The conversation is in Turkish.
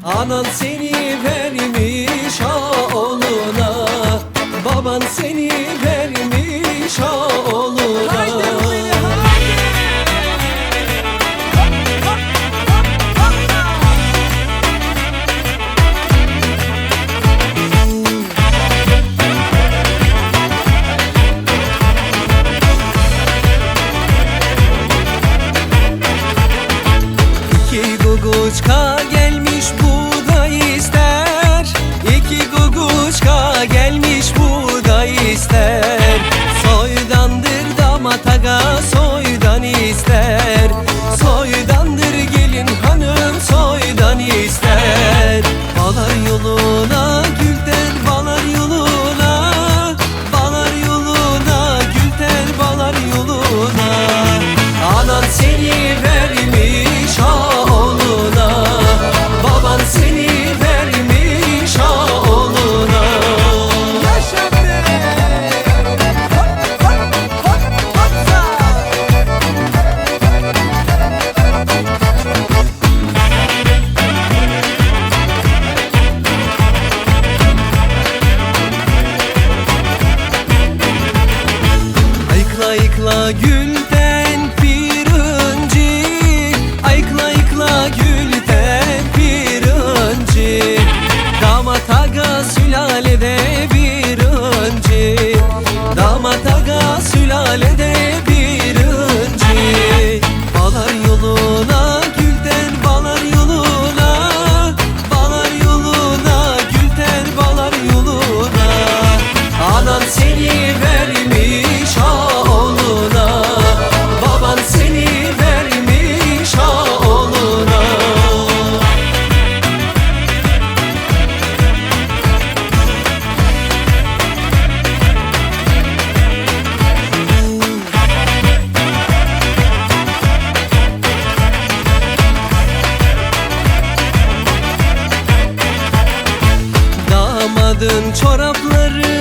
Anan seni vermiş oğluna, baban seni vermiş oğluna. İki guguçka gelmiş buğday ister, İki guguçka gelmiş buğday ister. Soydandır damat aga soydan ister, soydandır gelin hanım soydan ister. Balar yoluna gülden balar yoluna, balar yoluna gülden balar yoluna. Anan seni vermiş oğluna, baban seni vermiş oğluna. Yaşa be! Ayıkla ayıkla gülden bir önce, ayıkla ayıkla gülden bir önce. Damat aga sülalede bir önce, damat aga sülalede bir önce. Balar yoluna gülden balar yoluna, balar yoluna gülden balar yoluna. Anan seni vermiş oğluna, baban seni vermiş oğluna. Damadın çorapları